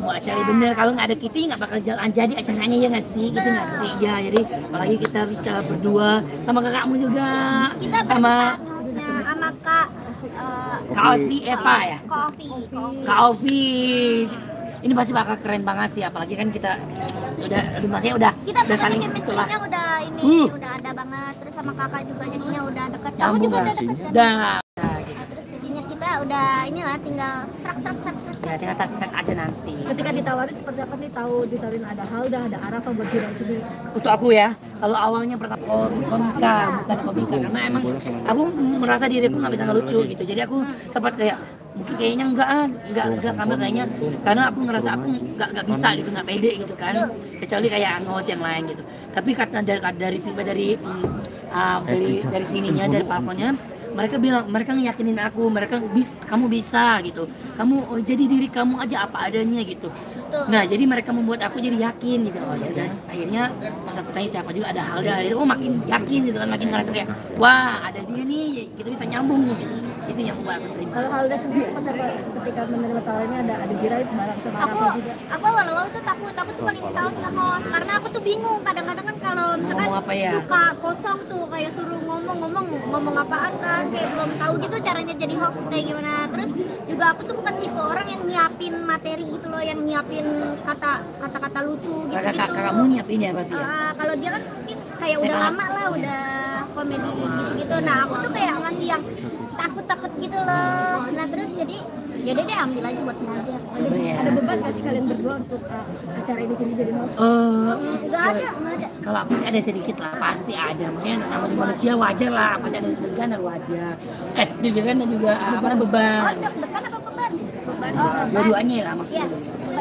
mau acara bener, kalau nggak ada kita nggak bakal jalan jadi acaranya ya nggak sih, gitu nggak sih ya. Jadi apalagi kita bisa berdua sama kakakmu juga, Kita sama sama Kak Kak Ovi Eva ya, Kak Ovi. Ini pasti bakal keren banget sih, apalagi kan kita maksudnya udah saling itulah. chemistry-nya udah ini udah ada banget, terus sama kakak juga jadinya udah deket. Kamu juga udah deket kan? Gitu. Terus jadinya kita udah inilah tinggal serak. Ya tinggal set aja nanti. Ketika ditawarin seperti apa nih, tahu ditawarin ada hal udah ada arah apa buat Jiraid sendiri? Untuk aku ya, kalau awalnya pertama komika, bukan komika, karena emang aku merasa diriku nggak bisa ngelucu gitu. Jadi aku sempat kayak mungkin kayaknya enggak kamar kayaknya, karena aku ngerasa aku nggak bisa gitu, nggak pede gitu kan, kecuali kayak Angus yang lain gitu. Tapi kata dari sininya, dari balkonnya, mereka bilang, mereka ngeyakinin aku, kamu bisa gitu, kamu jadi diri kamu aja apa adanya gitu. Nah jadi mereka membuat aku jadi yakin gitu. Oh ya, dan akhirnya pas aku tanya siapa juga ada Halda, akhirnya makin yakin gitu kan, makin ngerasa kayak wah ada dia nih, kita bisa nyambung nih gitu. Itu yang aku terima. Kalau Halda sendiri seperti apa ketika menerima tawarannya ada Jiraid bareng sama Aku awal-awal tuh takut paling tahu nggak host, karena aku tuh bingung kadang-kadang kan kalau misalkan suka kosong tuh kayak suruh ngomong apaan kan, kayak belum tahu gitu caranya jadi host kayak gimana. Terus juga aku tuh bukan tipe orang yang nyiapin materi gitu loh, yang nyiapin kata-kata lucu gitu. Kakakmu nyiapin ya pasti ya? Kalau dia kan mungkin kayak udah lama lah, udah komedi gitu. Nah aku tuh kayak masih yang takut gitu loh. Nah terus jadi yaudah deh ambil aja buat belajar. Ada beban nggak sih kalian berdua untuk acara ini sini jadi host? Nggak ada. Kalau aku sih ada sedikit lah, pasti ada. Maksudnya namanya manusia wajar lah, pasti ada deg-degan dan wajar. Deg-degan dan juga beban. Deg-degan apa beban? Dua-duanya lah maksudnya.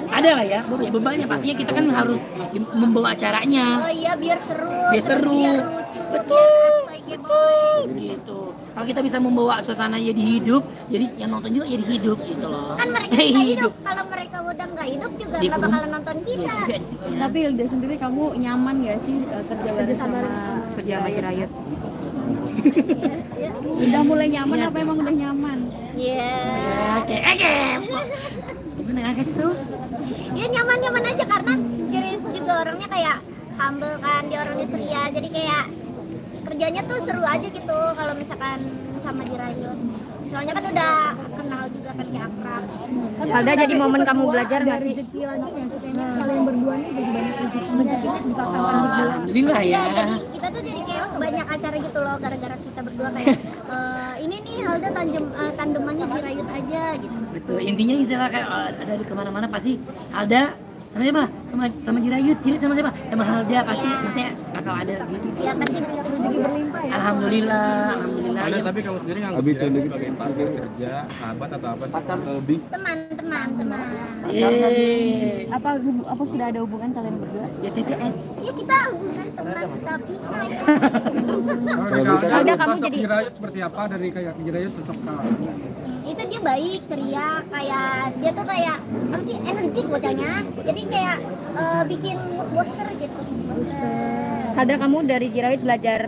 Ada lah ya, bebannya pastinya kita kan harus membawa acaranya. Oh iya, biar seru. Biar lucu. Betul gitu. Kalau kita bisa membawa suasana jadi hidup, jadi yang nonton juga jadi hidup gitu loh. Kan mereka nggak hidup. Kalau mereka udah nggak hidup juga nggak bakalan nonton kita. Juga sih, ya. Tapi Hilda sendiri kamu nyaman gak sih kerja bareng sama Jiraid? Udah mulai nyaman apa emang udah nyaman? Iya. Oke. Gimana guys tuh? Ya nyaman aja karena Jiraid juga orangnya kayak humble kan, dia orangnya ceria. Jadi kayak kerjanya tuh seru aja gitu kalau misalkan sama Jiraid. Soalnya kan udah kenal juga kan, kayak akrab. Halda jadi momen kamu belajar nggak sih? Rezeki lagi nggak sih kayaknya kalian berdua nih jadi banyak rezeki dipaksakan berdua. Alhamdulillah ya. Jadi kita tuh jadi kayak banyak acara gitu loh gara-gara kita berdua kayak ini nih Halda tandemannya Jiraid aja gitu. Betul. Intinya istilah kayak ada di kemana-mana pasti Halda sama siapa? Sama Jiraid sama siapa? Sama Halda pasti, maksudnya bakal ada gitu. Ya pasti rezeki berlimpah ya. Alhamdulillah. Ada, Ya. tapi kamu sendiri nggak Jiraid sebagai partner kerja, sahabat atau apa sih? Lebih Teman. Apa sudah ada hubungan kalian berdua? Ya TTS. Ya kita hubungan teman tapi sayang. Halda, kamu sosok jadi Jiraid seperti apa dari kayak Jiraid sosok kamu? Itu dia baik, ceria, kayak dia tuh kayak apa sih, energik bocahnya. Jadi kayak bikin mood booster gitu. Halda, kamu dari Jiraid belajar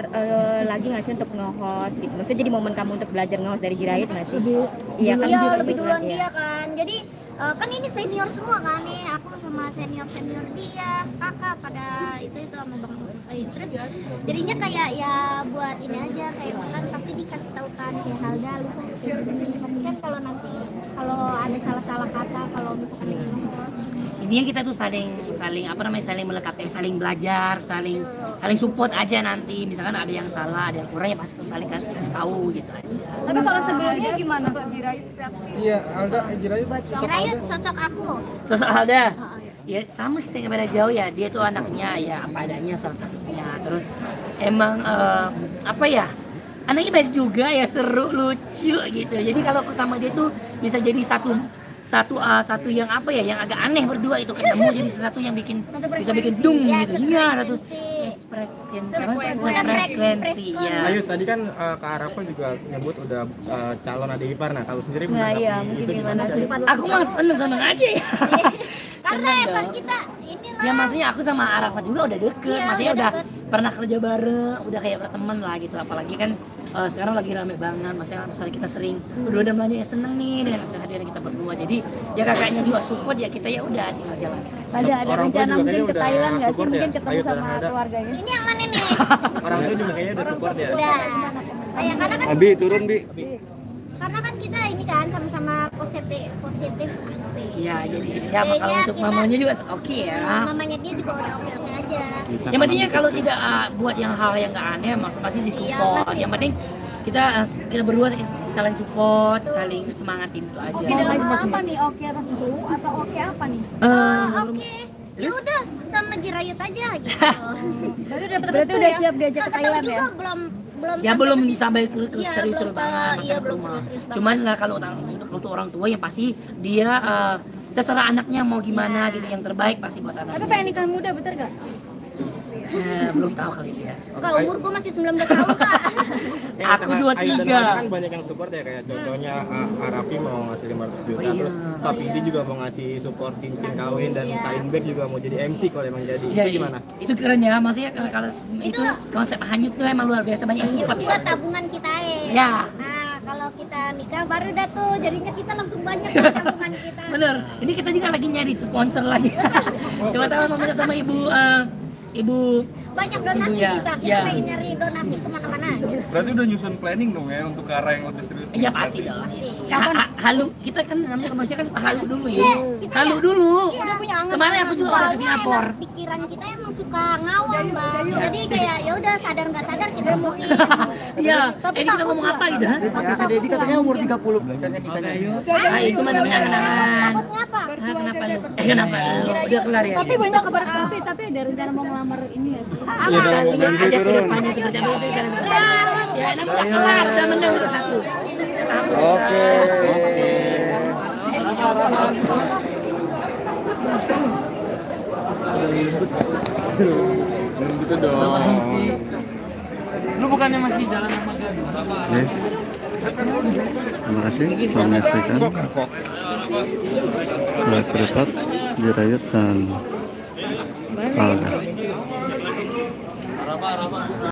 lagi nggak sih untuk nge-host gitu? Maksudnya jadi momen kamu untuk belajar nge-host dari Jiraid nggak sih? Iya kan? Iya, lebih duluan dia kan. Jadi kan ini senior semua kan nih. Aku sama senior dia, kakak pada itu sama bang. Terus jadinya kayak ya buat ini aja, kayak misalkan pasti dikasih tahu kan kayak Halda lu tuh harus kayak gini. Tapi kan kalau nanti ada salah kata kalau misalkan di host, Intinya kita tuh saling melengkapi, saling belajar, saling support aja nanti. Misalkan ada yang salah, ada yang kurang, ya pasti saling kasih tahu gitu aja. Tapi kalau sebelumnya gimana Pak Jiraid? Iya, Alda Jiraid. Jiraid sosok aku. Sosok Halda, ya sama sih, nggak beda jauh ya. Dia tuh anaknya ya apa adanya salah satunya. Terus emang apa ya? Anaknya baik juga ya, seru, lucu gitu. Jadi kalau aku sama dia tuh bisa jadi satu yang apa ya, yang agak aneh berdua itu ketemu jadi sesuatu yang bisa bikin dung gitu. Iya, satu frekuensi ya. Ayo tadi kan Kak Arafa juga nyebut udah calon adik ipar. Nah kalau sendiri Nah iya, menanggapi mungkin itu gimana sih? Aku mah seneng aja ya. Karena temenan emang dong. kita inilah. Ya maksudnya aku sama Arafat juga udah deket, Iya, maksudnya udah udah deket. pernah kerja bareng, udah kayak berteman lah gitu. Apalagi kan sekarang lagi rame banget, misalnya kita sering berdua dan belanja seneng nih dengan kehadiran kita berdua. Jadi ya kakaknya juga support ya kita ya udah tinggal jalan. Ada Orang tua rencana juga mungkin kayaknya ke udah Thailand nggak sih? support Mungkin ya? ketemu Ayo, sama ada. keluarganya. Ini yang mana nih? Orang tua juga kayaknya udah support ya. Udah. Kayak karena kan Abi turun Bi. karena kan kita ini kan sama-sama positif asik. Iya, jadi ya kalau Kayaknya untuk kita- mamanya juga oke ya. Mamanya dia juga udah oke-oke aja. Yang pentingnya kalau tidak buat yang hal yang nggak aneh, pasti di support. pasti. Yang penting kita berdua saling support, saling semangatin itu aja. Oke dalam apa nih? Oke restu atau oke apa nih? Oke. Ya udah sama Jirayut aja gitu. Berarti udah siap diajak ke Nggak tahu Thailand juga ya? belum Ya belum sampai ke Iya, serius-serius belum, banget iya, masa belum rumah. serius-serius banget. Cuman lah kalau untuk orang tua yang pasti dia terserah anaknya mau gimana gitu, yang terbaik pasti buat Tapi anaknya. pengen nikah muda bener nggak? Belum tahu kali ya. Kak, umur gue masih 19 tahun kak. Aku 23. Kan banyak yang support ya, kayak contohnya Arafi mau ngasih 500 juta, Oh, iya. terus Pak Vidi juga mau ngasih support cincin kawin, dan Kain Bag juga mau jadi MC kalau emang jadi. Iya, Itu gimana? Itu keren ya, maksudnya kalau itu konsep hanyut tuh emang luar biasa banyak yang Itu support ya. buat tabungan kita Ya. Nah kalau kita nikah baru dah tuh jadinya kita langsung banyak nih tabungan kita. Bener, ini kita juga lagi nyari sponsor lagi. Coba tahu namanya sama ibu Banyak donasi Ibu ya, kita ya. pengen nyari donasi kemana-mana. Berarti udah nyusun planning dong ya untuk ke arah yang lebih serius. Iya pasti dong. Pasti. Halu, kita kan namanya manusia kan suka halu dulu ya. Iya, kita Halu dulu. Udah punya angan. Kemarin aku juga udah ke Soalnya Singapura. emang pikiran kita emang suka ngawang bang. Jadi kayak ya udah sadar nggak sadar kita ngomongin. Iya, Tapi ini kita takut ngomong nggak? apa gitu? Si Dedi katanya umur 30 katanya nikahnya. Ah, itu mah namanya kenangan. Takut ngapa? Kenapa lu? Kenapa lu? Udah kelar ya? Tapi banyak kabar tapi ada rencana mau ngelamar ini ya? Kita lihat aja ke depannya seperti apa itu sekarang. Ya, namanya kelar, udah menang udah satu. Oke. Gitu dong. Lu bukannya masih jalan sama dia? Oke. Terima kasih telah menyaksikan kelas berdebat Jirayut dan Alga.